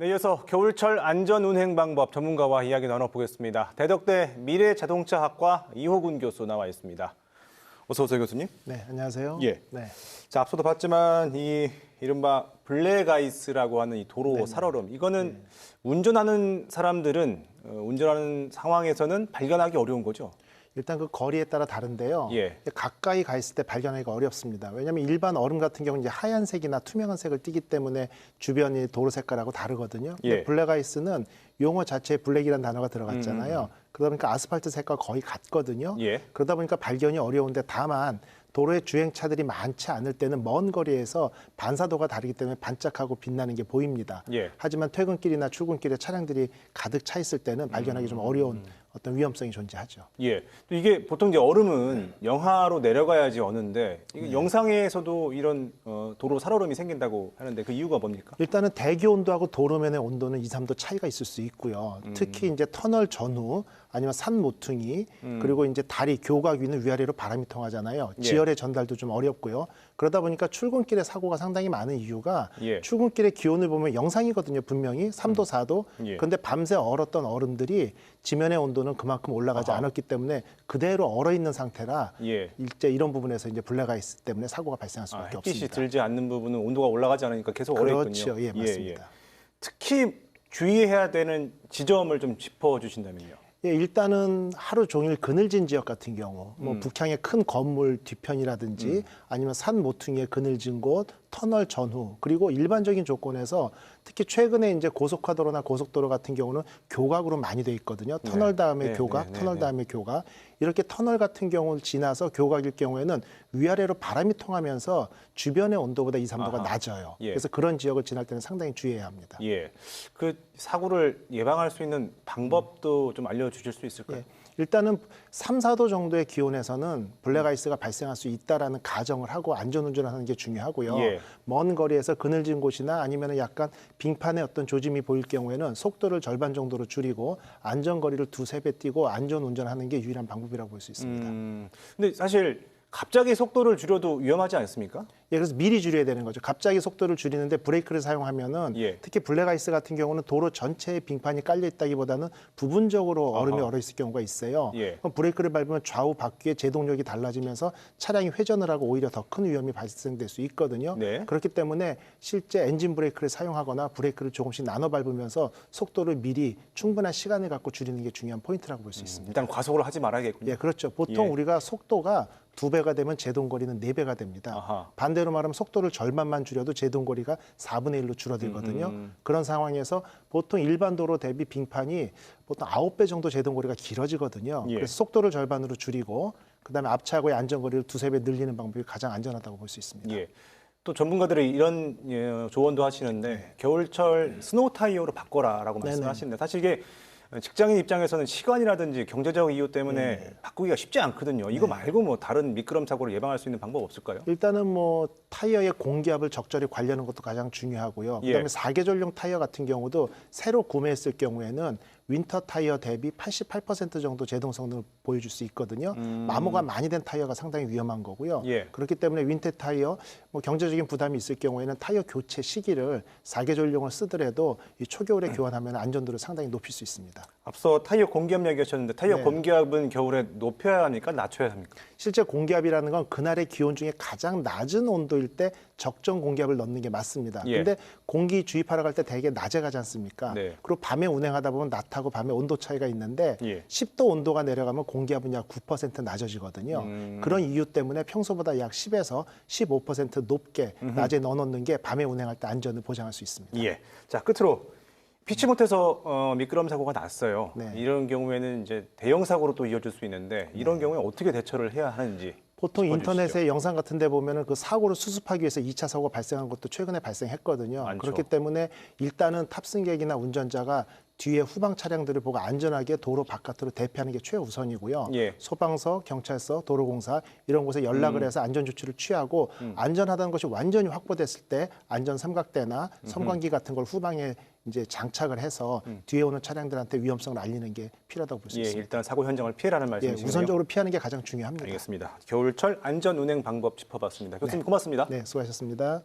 네, 이어서 겨울철 안전운행 방법 전문가와 이야기 나눠보겠습니다. 대덕대 미래자동차학과 이호군 교수 나와 있습니다. 어서 오세요, 교수님. 네, 안녕하세요. 예. 네. 자, 앞서도 봤지만 이 이른바 블랙아이스라고 하는 이 도로 네네. 살얼음, 이거는 운전하는 사람들은 운전하는 상황에서는 발견하기 어려운 거죠? 일단 그 거리에 따라 다른데요. 예. 가까이 가 있을 때 발견하기가 어렵습니다. 왜냐하면 일반 얼음 같은 경우는 이제 하얀색이나 투명한 색을 띠기 때문에 주변이 도로 색깔하고 다르거든요. 근데 예. 블랙아이스는 용어 자체에 블랙이라는 단어가 들어갔잖아요. 그러다 보니까 아스팔트 색과 거의 같거든요. 예. 그러다 보니까 발견이 어려운데 다만 도로에 주행차들이 많지 않을 때는 먼 거리에서 반사도가 다르기 때문에 반짝하고 빛나는 게 보입니다. 예. 하지만 퇴근길이나 출근길에 차량들이 가득 차 있을 때는 발견하기 좀 어려운 어떤 위험성이 존재하죠. 예. 또 이게 보통 이제 얼음은 영하로 내려가야지 어는데 이게 영상에서도 이런 도로 살얼음이 생긴다고 하는데 그 이유가 뭡니까? 일단은 대기 온도하고 도로면의 온도는 2, 3도 차이가 있을 수 있고요. 특히 이제 터널 전후 아니면 산 모퉁이 그리고 이제 다리 교각 위는 위아래로 바람이 통하잖아요. 예. 지열의 전달도 좀 어렵고요. 그러다 보니까 출근길에 사고가 상당히 많은 이유가 예. 출근길의 기온을 보면 영상이거든요. 분명히 3도, 4도. 예. 그런데 밤새 얼었던 얼음들이 지면의 온도는 그만큼 올라가지 아하. 않았기 때문에 그대로 얼어 있는 상태라 예. 일제 이런 부분에서 이제 블랙아이스 때문에 사고가 발생할 수밖에 햇빛이 없습니다. 들지 않는 부분은 온도가 올라가지 않으니까 계속 얼어 있군요. 그렇죠. 예, 맞습니다. 특히 주의해야 되는 지점을 좀 짚어주신다면요. 예, 일단은 하루 종일 그늘진 지역 같은 경우, 뭐 북향의 큰 건물 뒤편이라든지 아니면 산 모퉁이에 그늘진 곳, 터널 전후, 그리고 일반적인 조건에서 특히 최근에 이제 고속화도로나 고속도로 같은 경우는 교각으로 많이 돼 있거든요. 터널 다음에 네, 교각, 네, 터널 다음에 교각. 이렇게 터널 같은 경우를 지나서 교각일 경우에는 위아래로 바람이 통하면서 주변의 온도보다 2, 3도가 아하. 낮아요. 예. 그래서 그런 지역을 지날 때는 상당히 주의해야 합니다. 예. 그 사고를 예방할 수 있는 방법도 좀 알려주실 수 있을까요? 예. 일단은 3, 4도 정도의 기온에서는 블랙아이스가 발생할 수 있다라는 가정을 하고 안전운전을 하는 게 중요하고요. 예. 먼 거리에서 그늘진 곳이나 아니면 약간 빙판의 어떤 조짐이 보일 경우에는 속도를 절반 정도로 줄이고 안전거리를 2, 3배 뛰고 안전운전하는 게 유일한 방법이라고 볼 수 있습니다. 근데 사실 갑자기 속도를 줄여도 위험하지 않습니까? 예, 그래서 미리 줄여야 되는 거죠. 갑자기 속도를 줄이는데 브레이크를 사용하면은 예. 특히 블랙아이스 같은 경우는 도로 전체에 빙판이 깔려 있다기보다는 부분적으로 얼음이 아하. 얼어 있을 경우가 있어요. 예. 그럼 브레이크를 밟으면 좌우 바퀴의 제동력이 달라지면서 차량이 회전을 하고 오히려 더 큰 위험이 발생될 수 있거든요. 네. 그렇기 때문에 실제 엔진 브레이크를 사용하거나 브레이크를 조금씩 나눠 밟으면서 속도를 미리 충분한 시간을 갖고 줄이는 게 중요한 포인트라고 볼 수 있습니다. 일단 과속을 하지 말아야겠군요. 예, 그렇죠. 보통 예. 우리가 속도가 2배가 되면 제동거리는 4배가 됩니다. 아하. 반대로 말하면 속도를 절반만 줄여도 제동거리가 4분의 1로 줄어들거든요. 그런 상황에서 보통 일반 도로 대비 빙판이 보통 9배 정도 제동거리가 길어지거든요. 예. 그래서 속도를 절반으로 줄이고 그다음에 앞차하고의 안전거리를 2, 3배 늘리는 방법이 가장 안전하다고 볼 수 있습니다. 예. 또 전문가들이 이런 조언도 하시는데 겨울철 스노우 타이어로 바꿔라라고 네네. 말씀하시는데 사실 이게 직장인 입장에서는 시간이라든지 경제적 이유 때문에 바꾸기가 쉽지 않거든요. 이거 말고 뭐 다른 미끄럼 사고를 예방할 수 있는 방법 없을까요? 일단은 뭐 타이어의 공기압을 적절히 관리하는 것도 가장 중요하고요. 예. 그다음에 4계절용 타이어 같은 경우도 새로 구매했을 경우에는 윈터 타이어 대비 88% 정도 제동 성능을 보여줄 수 있거든요. 마모가 많이 된 타이어가 상당히 위험한 거고요. 예. 그렇기 때문에 윈터 타이어 뭐 경제적인 부담이 있을 경우에는 타이어 교체 시기를 4계절용을 쓰더라도 이 초겨울에 교환하면 안전도를 상당히 높일 수 있습니다. 앞서 타이어 공기압 얘기하셨는데 타이어 네. 공기압은 겨울에 높여야 합니까? 낮춰야 합니까? 실제 공기압이라는 건 그날의 기온 중에 가장 낮은 온도일 때 적정 공기압을 넣는 게 맞습니다. 예. 근데 공기 주입하러 갈 때 되게 낮에 가지 않습니까? 네. 그리고 밤에 운행하다 보면 낮하고 밤에 온도 차이가 있는데 예. 10도 온도가 내려가면 공기압은 약 9% 낮아지거든요. 그런 이유 때문에 평소보다 약 10에서 15% 높게 낮에 넣어놓는 게 밤에 운행할 때 안전을 보장할 수 있습니다. 예. 자, 끝으로 피치 못해서 미끄럼 사고가 났어요. 네. 이런 경우에는 이제 대형 사고로 또 이어질 수 있는데 이런 경우에 어떻게 대처를 해야 하는지 보통 짚어주시죠. 인터넷에 영상 같은 데 보면은 그 사고를 수습하기 위해서 2차 사고가 발생한 것도 최근에 발생했거든요. 많죠. 그렇기 때문에 일단은 탑승객이나 운전자가 뒤에 후방 차량들을 보고 안전하게 도로 바깥으로 대피하는 게 최우선이고요. 예. 소방서, 경찰서, 도로공사 이런 곳에 연락을 해서 안전 조치를 취하고 안전하다는 것이 완전히 확보됐을 때 안전 삼각대나 섬광기 같은 걸 후방에 이제 장착을 해서 뒤에 오는 차량들한테 위험성을 알리는 게 필요하다고 볼 수 예, 있습니다. 일단 사고 현장을 피해라는 예, 말씀이시네요. 우선적으로 피하는 게 가장 중요합니다. 알겠습니다. 겨울철 안전 운행 방법 짚어봤습니다. 교수님 고맙습니다. 네, 수고하셨습니다.